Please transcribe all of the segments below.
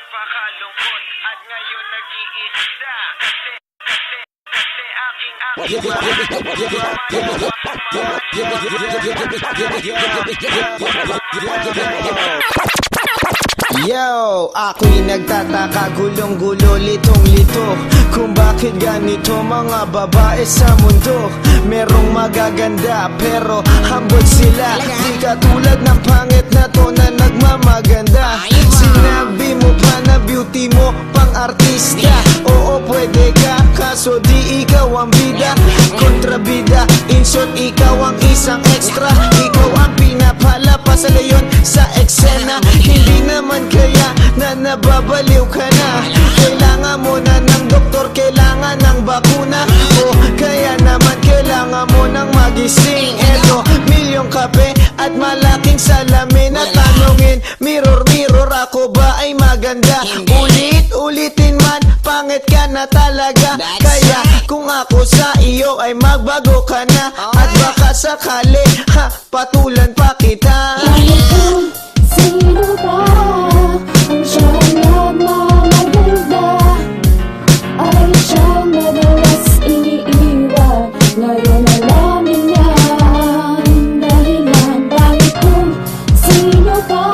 napakalungkot at ngayon nag-iisa kasi aking Yo, ako'y nagtataka, gulong-gulo, litong-lito kung bakit ganito mga babae sa mundo. Merong magaganda pero humble sila, di katulad ng pangit na to na nagmamaganda. Sinabi mo pa na beauty mo pang artista. Oo, pwede ka, kaso di ikaw ang bida. Kontrabida, in short, ikaw ang isang extra. Ikaw ang pinapala pa sa leyon sa eksena. Hindi naman kaya na nababaliw ka na. Kailangan mo na ng doktor, kailangan ng bakuna. O kaya naman kailangan mo ng magising. Eto, milyong kape at malaking salamin. At tanungin, mirror, mirror, ako ba ay maganda? Ulit-ulitin man, pangit ka na talaga. Kaya kung ako sa iyo ay magbago ka na. At baka sakali, patulan pa kita. Sino ba ang siyang nagmamaganda? Ay siyang madalas iniiwan. Ngayon alamin yan dahilan. Bakit kung sino ba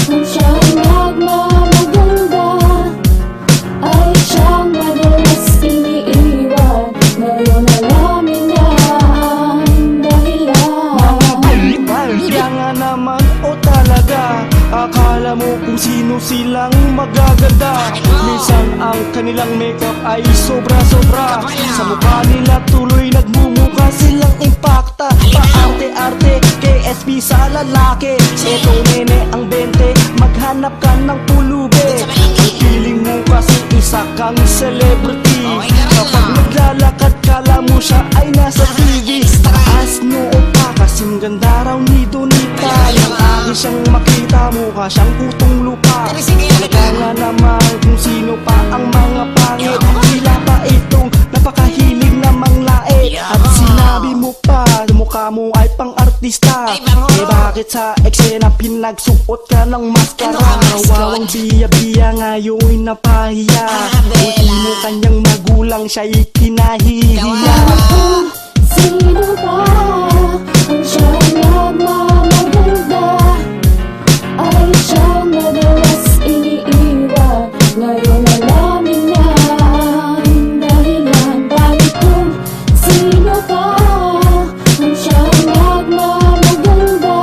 ang siyang nagmamaganda? Ay siyang madalas iniiwan. Ngayon alamin yan dahilan. Kaya naman o talaga, akala mo kung sino silang magaganda. Minsan ang kanilang makeup ay sobra-sobra. Sa mukha nila tuloy nagmumukha silang impacta. Paarte-arte, KSP sa lalaki. Eto nene ang 20, maghanap ka ng pulube. Feeling mo kasi isa kang celebrity. Kapag naglalakad kala mo siya ay nasa TV. Taas noo pa kasing ganda raw ni Donita. Nang akin siyang makita, mukha siyang putong lupa. Talaga nga naman kung sino pa ang mga pangit. Sila pa itong napakahilig na manglait. At sinabi mo pa, mukha mo ay pang-artista. Eh bakit sa eksena pinagsuot ka ng maskara? Nawawang biya-biya ngayon napahiya. Buti mo kanyang magulang siya'y kinahihiya. Sino ba ang siyang nagmamaganda? Ay siyang madalas iniiwan. Ngayon alamin yan dahilan. Bakit kung sino ba ang siyang nagmamaganda?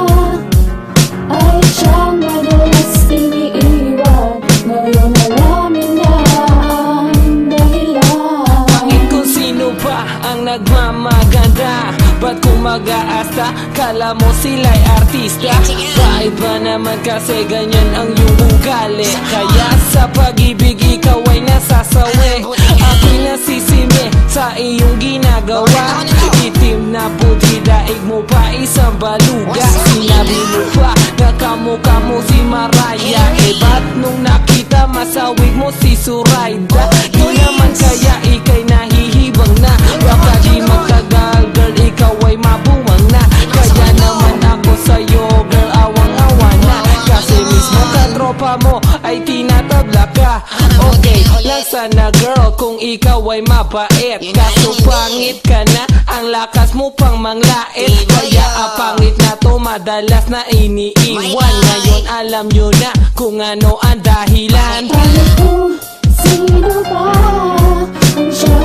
Ay siyang madalas iniiwan. Ngayon alamin yan dahilan. Bakit kung sino ba ang nagmamaganda? Ba't kung mag-aasta, kala mo sila'y artista? Bakit ba naman kasi ganyan ang iyong ugali? Kaya sa pag-ibig ikaw ay nasasawi. Ako'y nasisimi sa iyong ginagawa. Itim na puti, daig mo pa isang baluga. Sinabi mo pa na kamukha mo si Mariah. Eh ba't nung nakita masawig mo si Suraida? Di naman kaya ikay nahihibang na. Baka di magtagal girl, ikaw ay mabuwang na. Kaya naman ako sa'yo girl, awang-awa na. Kasi mismo katropa mo ay tinatabla ka. Okay lang sana girl kung ikaw ay mabait. Kaso pangit ka na, ang lakas mo pang manglait. Kaya ang pangit na to madalas na iniiwan. Ngayon alam nyo na kung ano ang dahilan. Bakit kung sino ba ang siyang